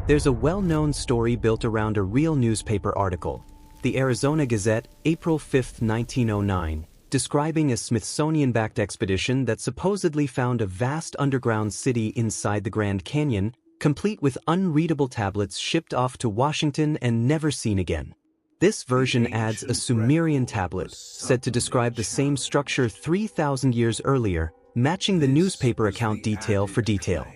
There's a well-known story built around a real newspaper article, the Arizona Gazette, April 5, 1909, describing a Smithsonian-backed expedition that supposedly found a vast underground city inside the Grand Canyon, complete with unreadable tablets shipped off to Washington and never seen again. This version adds a Sumerian tablet, said to describe the same structure 3,000 years earlier, matching the newspaper account detail for detail.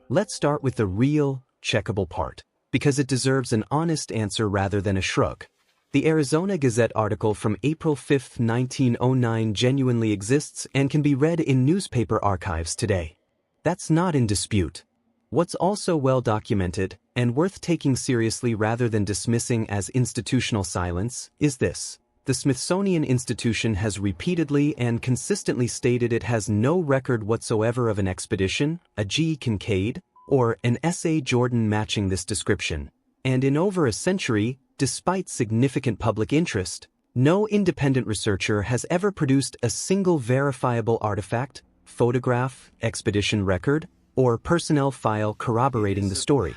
Let's start with the real, checkable part, because it deserves an honest answer rather than a shrug. The Arizona Gazette article from April 5, 1909 genuinely exists and can be read in newspaper archives today. That's not in dispute. What's also well documented, and worth taking seriously rather than dismissing as institutional silence, is this. The Smithsonian Institution has repeatedly and consistently stated it has no record whatsoever of an expedition, a G. Kincaid, or an S.A. Jordan matching this description. And in over a century, despite significant public interest, no independent researcher has ever produced a single verifiable artifact, photograph, expedition record, or personnel file corroborating the story.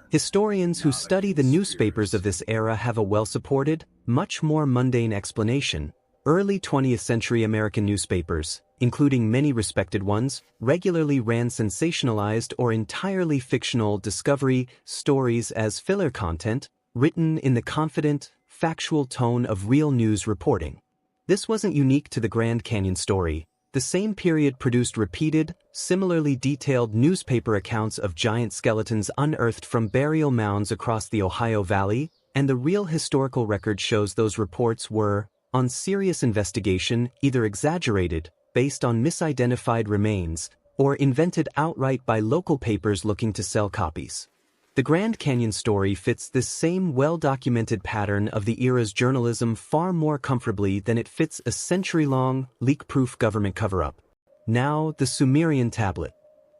Historians who study the newspapers of this era have a well-supported, much more mundane explanation. Early 20th century American newspapers, including many respected ones, regularly ran sensationalized or entirely fictional discovery stories as filler content, written in the confident, factual tone of real news reporting. This wasn't unique to the Grand Canyon story. The same period produced repeated, similarly detailed newspaper accounts of giant skeletons unearthed from burial mounds across the Ohio Valley, and the real historical record shows those reports were, on serious investigation, either exaggerated, based on misidentified remains, or invented outright by local papers looking to sell copies. The Grand Canyon story fits this same well-documented pattern of the era's journalism far more comfortably than it fits a century-long, leak-proof government cover-up. Now, the Sumerian tablet.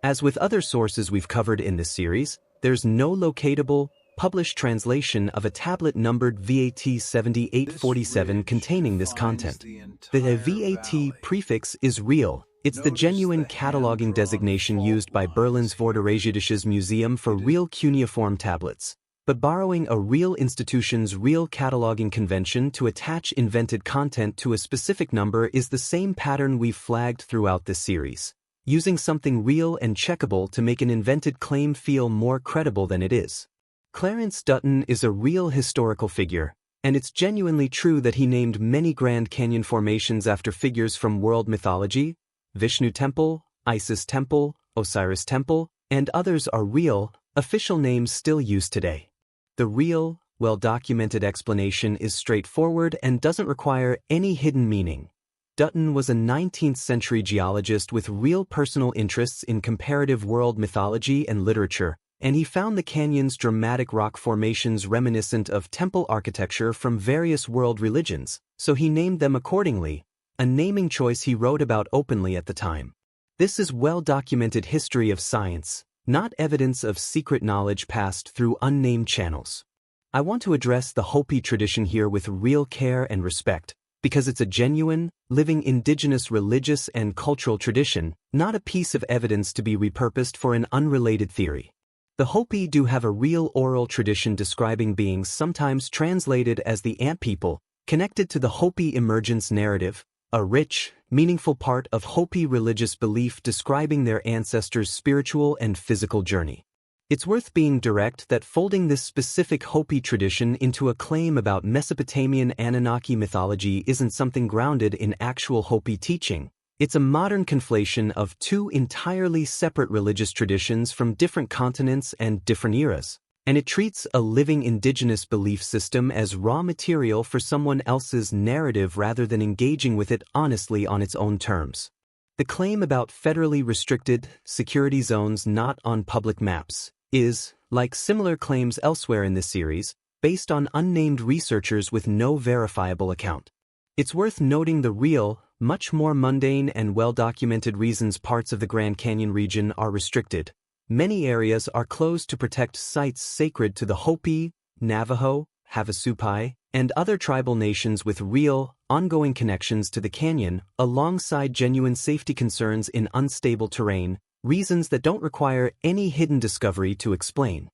As with other sources we've covered in this series, there's no locatable, published translation of a tablet numbered VAT 7847 containing this content. The VAT prefix is real. It's the genuine cataloging designation used by Berlin's Vorderasiatisches Museum for real cuneiform tablets. But borrowing a real institution's real cataloging convention to attach invented content to a specific number is the same pattern we've flagged throughout this series. Using something real and checkable to make an invented claim feel more credible than it is. Clarence Dutton is a real historical figure, and it's genuinely true that he named many Grand Canyon formations after figures from world mythology. Vishnu Temple, Isis Temple, Osiris Temple, and others are real, official names still used today. The real, well-documented explanation is straightforward and doesn't require any hidden meaning. Dutton was a 19th-century geologist with real personal interests in comparative world mythology and literature, and he found the canyon's dramatic rock formations reminiscent of temple architecture from various world religions, so he named them accordingly, a naming choice he wrote about openly at the time. This is well-documented history of science, not evidence of secret knowledge passed through unnamed channels. I want to address the Hopi tradition here with real care and respect, because it's a genuine, living indigenous religious and cultural tradition, not a piece of evidence to be repurposed for an unrelated theory. The Hopi do have a real oral tradition describing beings sometimes translated as the Ant People, connected to the Hopi emergence narrative, a rich, meaningful part of Hopi religious belief describing their ancestors' spiritual and physical journey. It's worth being direct that folding this specific Hopi tradition into a claim about Mesopotamian Anunnaki mythology isn't something grounded in actual Hopi teaching. It's a modern conflation of two entirely separate religious traditions from different continents and different eras. And it treats a living indigenous belief system as raw material for someone else's narrative rather than engaging with it honestly on its own terms. The claim about federally restricted, security zones not on public maps is, like similar claims elsewhere in this series, based on unnamed researchers with no verifiable account. It's worth noting the real, much more mundane and well-documented reasons parts of the Grand Canyon region are restricted. Many areas are closed to protect sites sacred to the Hopi, Navajo, Havasupai, and other tribal nations with real, ongoing connections to the canyon, alongside genuine safety concerns in unstable terrain, reasons that don't require any hidden discovery to explain.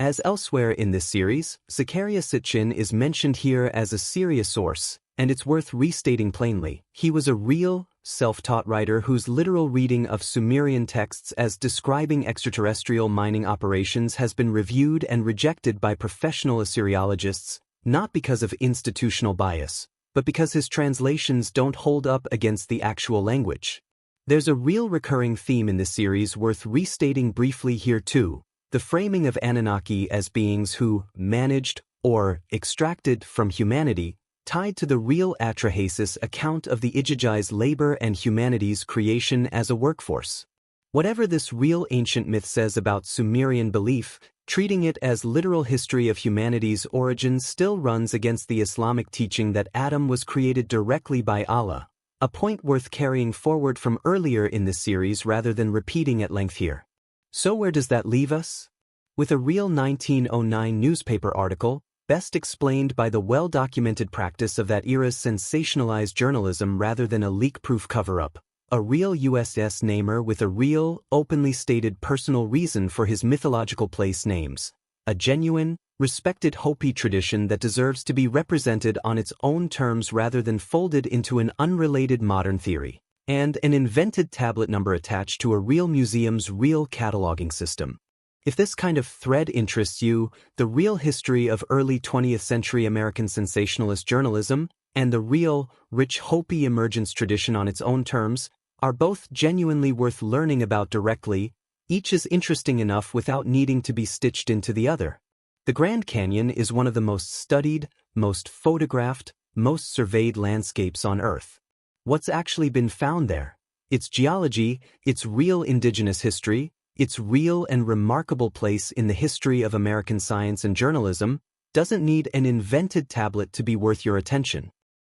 As elsewhere in this series, Zecharia Sitchin is mentioned here as a serious source, and it's worth restating plainly. He was a real, self-taught writer whose literal reading of Sumerian texts as describing extraterrestrial mining operations has been reviewed and rejected by professional Assyriologists, not because of institutional bias, but because his translations don't hold up against the actual language. There's a real recurring theme in this series worth restating briefly here too: the framing of Anunnaki as beings who managed or extracted from humanity, tied to the real Atrahasis account of the Ijajai's labor and humanity's creation as a workforce. Whatever this real ancient myth says about Sumerian belief, treating it as literal history of humanity's origins still runs against the Islamic teaching that Adam was created directly by Allah, a point worth carrying forward from earlier in this series rather than repeating at length here. So where does that leave us? With a real 1909 newspaper article, best explained by the well-documented practice of that era's sensationalized journalism rather than a leak-proof cover-up, a real USS namer with a real, openly stated personal reason for his mythological place names, a genuine, respected Hopi tradition that deserves to be represented on its own terms rather than folded into an unrelated modern theory, and an invented tablet number attached to a real museum's real cataloging system. If this kind of thread interests you, the real history of early 20th century American sensationalist journalism and the real, rich Hopi emergence tradition on its own terms are both genuinely worth learning about directly. Each is interesting enough without needing to be stitched into the other. The Grand Canyon is one of the most studied, most photographed, most surveyed landscapes on Earth. What's actually been found there? Its geology, its real indigenous history, its real and remarkable place in the history of American science and journalism, doesn't need an invented tablet to be worth your attention.